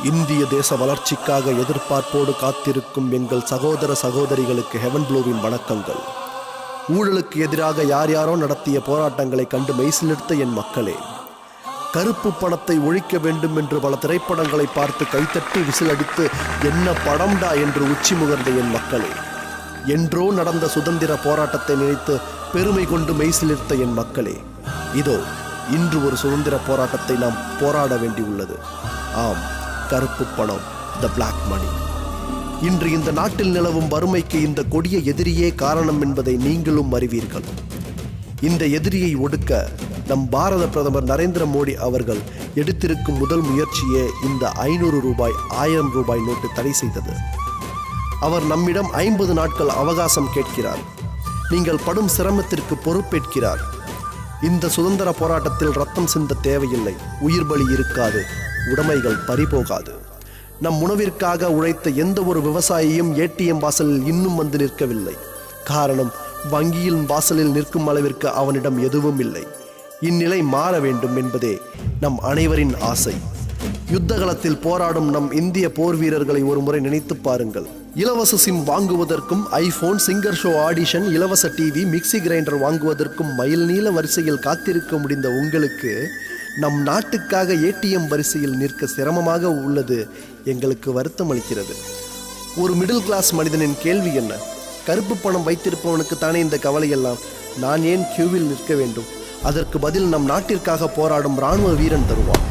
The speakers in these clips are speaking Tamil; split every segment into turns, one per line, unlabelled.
இந்திய தேச வளர்ச்சிக்காக எதிர்பார்ப்போடு காத்திருக்கும் எங்கள் சகோதர சகோதரிகளுக்கு ஹெவன் ப்ளூவின் வணக்கங்கள். ஊழலுக்கு எதிராக யார் யாரோ நடத்திய போராட்டங்களை கண்டு மெய்சிலிர்த்த என் மக்களே, கருப்பு பணத்தை ஒழிக்க வேண்டும் என்று பல திரைப்படங்களை பார்த்து கைத்தட்டி விசிலடித்து என்ன படம்டா என்று உச்சி முகர்ந்த என் மக்களே, என்றோ நடந்த சுதந்திர போராட்டத்தை நினைத்து பெருமை கொண்டு மெய்சிலிர்த்த என் மக்களே, இதோ இன்று ஒரு சுதந்திர போராட்டத்தை நாம் போராட வேண்டியுள்ளது. ஆம், கருப்பு பணம், த பிளாக் மணி. இன்று இந்த நாட்டில் நிலவும் வறுமைக்கு இந்த கொடிய எதிரியே காரணம் என்பதை நீங்களும் அறிவீர்கள். இந்த எதிரியை ஒடுக்க நம் பாரத பிரதமர் நரேந்திர மோடி அவர்கள் எடுத்திருக்கும் முதல் முயற்சியே இந்த 500 ரூபாய் 1000 ரூபாய் நோட்டு தடை செய்தது. அவர் நம்மிடம் 50 நாட்கள் அவகாசம் கேட்கிறார். நீங்கள் படும் சிரமத்திற்கு பொறுப்பேற்கிறார். இந்த சுதந்திர போராட்டத்தில் ரத்தம் சிந்த தேவையில்லை, உயிர் பலி இருக்காது, உடைமைகள் பறிபோகாது. நம் உணவிற்காக உழைத்த எந்த ஒரு விவசாயியும் ஏடிஎம் வாசலில் இன்னும் வந்து நிற்கவில்லை. காரணம், வங்கியின் வாசலில் நிற்கும் அளவிற்கு அவனிடம் எதுவும் இல்லை. இந்நிலை மாற வேண்டும் என்பதே நம் அனைவரின் ஆசை. யுத்தகலத்தில் போராடும் நம் இந்திய போர் வீரர்களை ஒரு முறை நினைத்து பாருங்கள். இலவச சிம் வாங்குவதற்கும் ஐபோன், சிங்கர் ஷோ ஆடிஷன், இலவச டிவி, மிக்சி கிரைண்டர் வாங்குவதற்கும் மைல் நீள வரிசையில் காத்திருக்க முடிந்த உங்களுக்கு நம் நாட்டுக்காக ஏடிஎம் வரிசையில் நிற்க சிரமமாக உள்ளது எங்களுக்கு வருத்தம் அளிக்கிறது. ஒரு மிடில் கிளாஸ் மனிதனின் கேள்வி என்ன? கருப்பு பணம் வைத்திருப்பவனுக்கு தானே இந்த கவலையெல்லாம். நான் ஏன் கியூவில் நிற்க வேண்டும்? அதற்கு பதில் நம் நாட்டிற்காக போராடும் இராணுவ வீரன் தருவான்.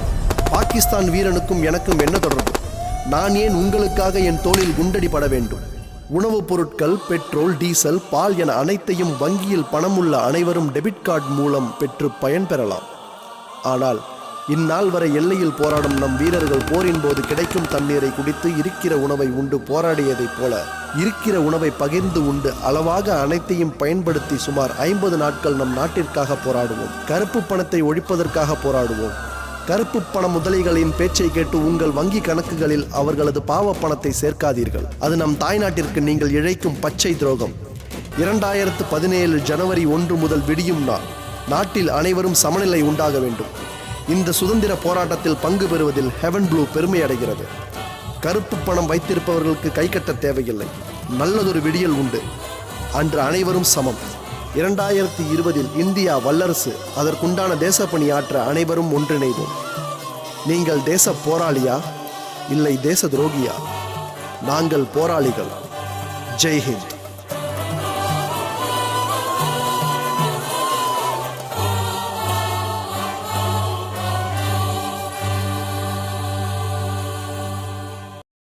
பாகிஸ்தான் வீரனுக்கும் எனக்கும் என்ன தொடர்பு? நான் ஏன் உங்களுக்காக என் தோளில் குண்டடிபட வேண்டும்? உணவுப் பொருட்கள், பெட்ரோல், டீசல், பால் என அனைத்தையும் வங்கியில் பணம் உள்ள அனைவரும் டெபிட் கார்டு மூலம் பெற்று பயன்பெறலாம். ஆனால் இந்நாள் வரை எல்லையில் போராடும் நம் வீரர்கள் போரின் போது கிடைக்கும் தண்ணீரை குடித்து இருக்கிற உணவை உண்டு போராடியதைப் போல இருக்கிற உணவை பகிர்ந்து உண்டு அளவாக அனைத்தையும் பயன்படுத்தி சுமார் 50 நாட்கள் நம் நாட்டிற்காக போராடுவோம். கருப்பு பணத்தை ஒழிப்பதற்காக போராடுவோம். கருப்பு பண முதலைகளின் பேச்சை கேட்டு உங்கள் வங்கி கணக்குகளில் அவர்களது பாவ பணத்தை சேர்க்காதீர்கள். அது நம் தாய்நாட்டிற்கு நீங்கள் இழைக்கும் பச்சை துரோகம். 2017 ஜனவரி 1 முதல் விடியும் நாள். நாட்டில் அனைவரும் சமநிலை உண்டாக வேண்டும். இந்த சுதந்திர போராட்டத்தில் பங்கு பெறுவதில் ஹெவன் ப்ளூ பெருமை அடைகிறது. கருப்பு பணம் வைத்திருப்பவர்களுக்கு கை கட்ட தேவையில்லை. நல்லதொரு விடியல் உண்டு. அன்று அனைவரும் சமம். 2020 இந்தியா வல்லரசு. அதற்குண்டான தேசப்பணி ஆற்ற அனைவரும் ஒன்றிணைவோம். நீங்கள் தேச போராளியா இல்லை தேச துரோகியா? நாங்கள் போராளிகள். ஜெய் ஹிந்த்.